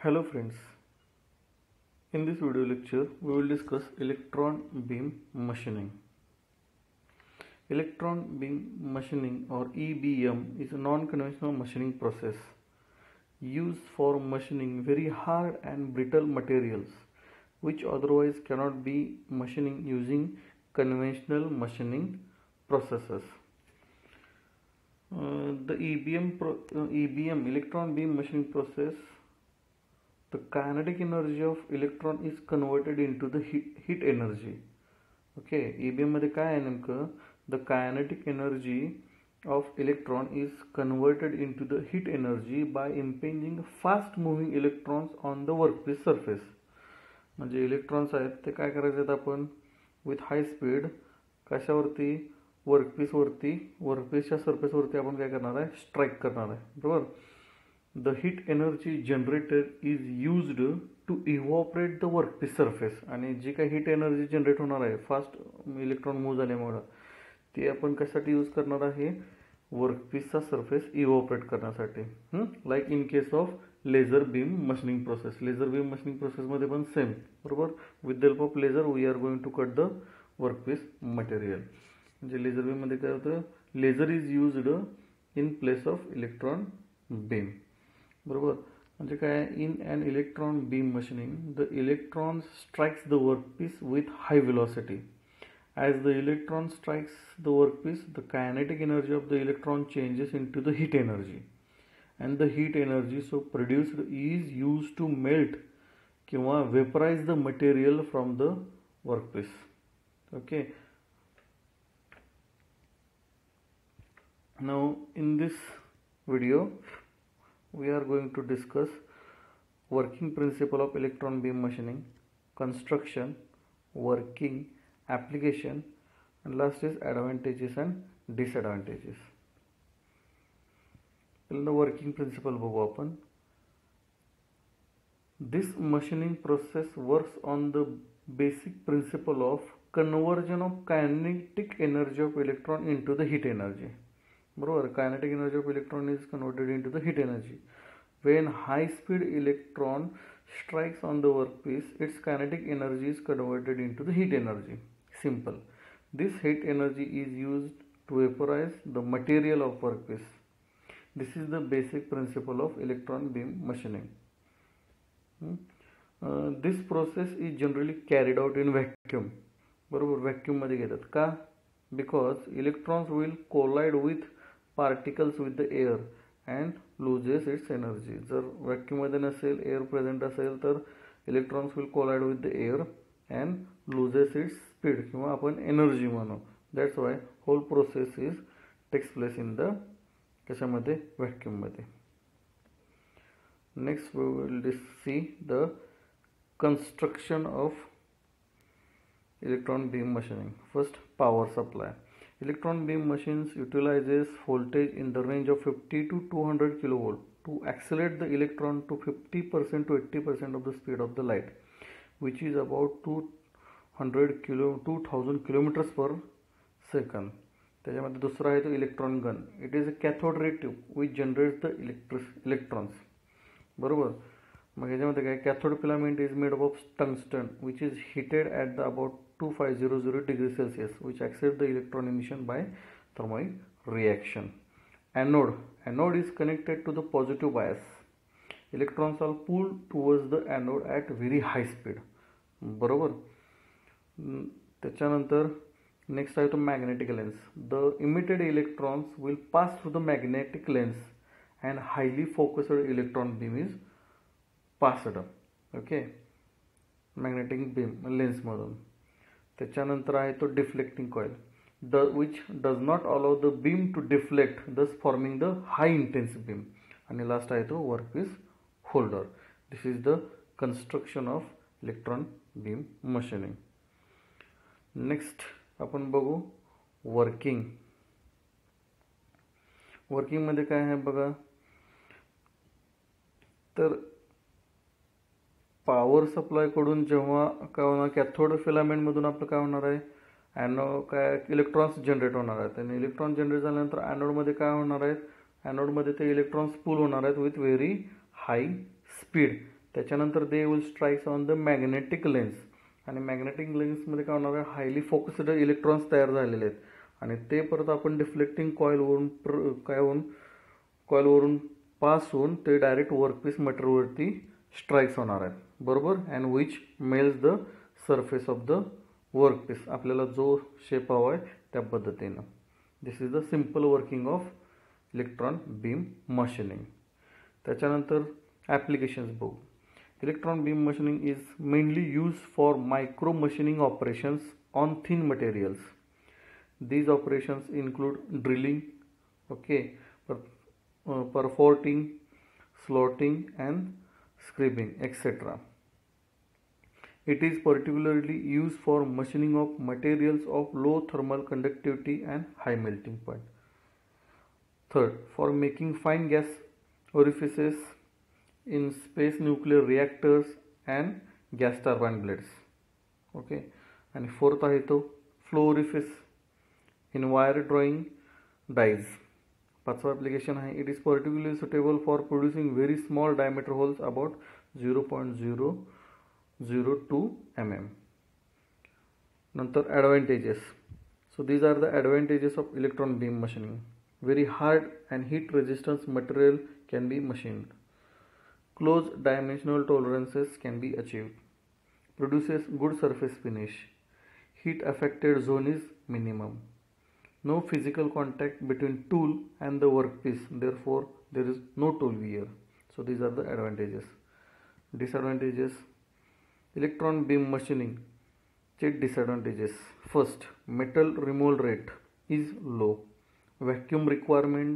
Hello friends, in this video lecture we will discuss electron beam machining. Electron beam machining or EBM is a non-conventional machining process used for machining very hard and brittle materials which otherwise cannot be machining using conventional machining processes. The EBM electron beam machining process, the kinetic energy of electron is converted into the heat energy. Okay, EBM मध्ये काय आहे नेमकं, the kinetic energy of electron is converted into the heat energy by impinging fast moving electrons on the workpiece surface. म्हणजे electrons आहेत ते काय करायचे, आपण विथ हाय स्पीड कशावरती, वर्कपीसच्या सरफेस वरती आपण काय करणार आहे, स्ट्राइक करणार आहे. बरोबर. The heat energy generated is used to evaporate the workpiece surface. आणि जी काही हीट एनर्जी जनरेट होणार आहे फास्ट इलेक्ट्रॉन मूव्ह झाल्यामुळे ती आपण कशासाठी यूज करणार आहे, वर्कपीसचा सरफेस इव्हॉपरेट करण्यासाठी. Like in case of laser beam machining process. Laser beam machining प्रोसेसमध्ये पण सेम. बरोबर. With the help of laser we are going to cut the workpiece material. म्हणजे लेझर बीममध्ये काय होतं, laser is used in place of electron beam. बरोबर. म्हणजे काय, in an electron beam machining the electron strikes the workpiece with high velocity. As the electron strikes the workpiece, the kinetic energy of the electron changes into the heat energy, and the heat energy so produced is used to melt किंवा vaporize the material from the workpiece. Okay. Now in this video we are going to discuss working principle of electron beam machining, construction, working, application, and last is advantages and disadvantages. The working principle बघू आपण. This machining process works on the basic principle of conversion of kinetic energy of electron into the heat energy. बरोबर. Kinetic energy of electron is converted into the heat energy. When high speed electron strikes on the workpiece, its kinetic energy is converted into the heat energy. Simple. This heat energy is used to vaporize the material of workpiece. This is the basic principle of electron beam machining. This process is generally carried out in vacuum. बरोबर. Vacuum मध्ये घेतात का, because electrons will collide with particles with the air and loses its energy. जर vacuum मध्ये नसेल, air present असेल तर electrons will collide with the air and loses its speed किंवा आपण एनर्जी म्हणू. That's why whole process is takes place in the कशामध्ये, vacuum मध्ये. Next we will see the construction of electron beam machining. First, power supply. Electron beam machines utilizes voltage in the range of 50 to 200 kilovolt to accelerate the electron to 50% to 80% of the speed of the light, which is about 2000 kilometers per second. त्याच्यामध्ये दुसरा आहे तो electron gun. It is a cathode ray tube which generates the electrons. बरोबर. मग ह्याच्यामध्ये काय, cathode filament is made of tungsten which is heated at the about 2500 degree Celsius which accept the electron emission by thermal reaction. Anode is connected to the positive bias. Electrons are pulled towards the anode at very high speed. बरोबर. त्याच्यानंतर next आहे तो magnetic lens. The emitted electrons will pass through the magnetic lens and highly focused electron beam is passed. Okay. Magnetic beam लेन्समधून. त्याच्यानंतर आहे तो deflecting coil which does not allow the beam to deflect, thus forming the high intense beam. आणि last आहे तो workpiece holder. This is the construction of electron beam machining. Next आपण बघू working. वर्किंगमध्ये काय आहे बघा, तर पॉवर सप्लाय कडून जेव्हा काय होणार, कॅथोड फिलामेंट मधून आपलं काय होणार आहे, काय इलेक्ट्रॉन्स जनरेट होणार आहेत. आणि इलेक्ट्रॉन जनरेट झाल्यानंतर ॲनोडमध्ये काय होणार आहेत, ॲनोडमध्ये ते इलेक्ट्रॉन्स पूल होणार आहेत विथ व्हेरी हाय स्पीड. त्याच्यानंतर they will strikes on the magnetic lens, आणि मॅग्नेटिक लेन्समध्ये काय होणार आहे, हायली फोकस्ड इलेक्ट्रॉन्स तयार झालेले आहेत आणि ते परत आपण डिफ्लेक्टिंग कॉईलवरून पास होऊन ते डायरेक्ट वर्कपीस मटेरियलवरती स्ट्राइक्स होणार आहेत, बरोबर. And which melts the surface of the workpiece, आपल्याला जो शेप हवा आहे त्या पद्धतीनं. This is the simple working of electron beam machining. त्याच्यानंतर ॲप्लिकेशन्स बघू. Electron beam machining is mainly use for micro machining operations on thin materials. These operations include drilling, okay, perforating, slotting and scribing, etc. It is particularly used for machining of materials of low thermal conductivity and high melting point. Third, for making fine gas orifices in space nuclear reactors and gas turbine blades. Okay, and fourth आहे तो flow orifice in wire drawing dies. पाचवा application आहे, it is particularly suitable for producing very small diameter holes about 0.002 mm. नंतर advantages. So these are the advantages of electron beam machining. Very hard and heat resistance material can be machined. Close dimensional tolerances can be achieved. Produces good surface finish. Heat affected zone is minimum. No physical contact between tool and the workpiece, therefore there is no tool wear. So these are the advantages. Disadvantages. Electron beam machining चे disadvantages. First, metal removal rate is low. Vacuum requirement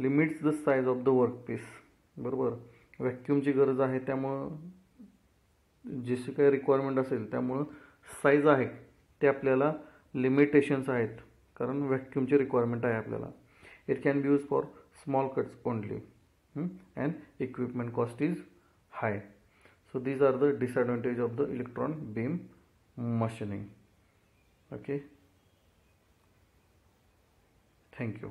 limits the size of the workpiece. बरोबर, व्हॅक्यूमची गरज आहे, त्यामुळं जशी काही requirement असेल त्यामुळं size आहे ते आपल्याला लिमिटेशन्स आहेत, कारण व्हॅक्यूमची रिक्वायरमेंट आहे आपल्याला. It can be use for small cuts only and equipment cost is high. So these are the disadvantage of the electron beam machining. Okay, thank you.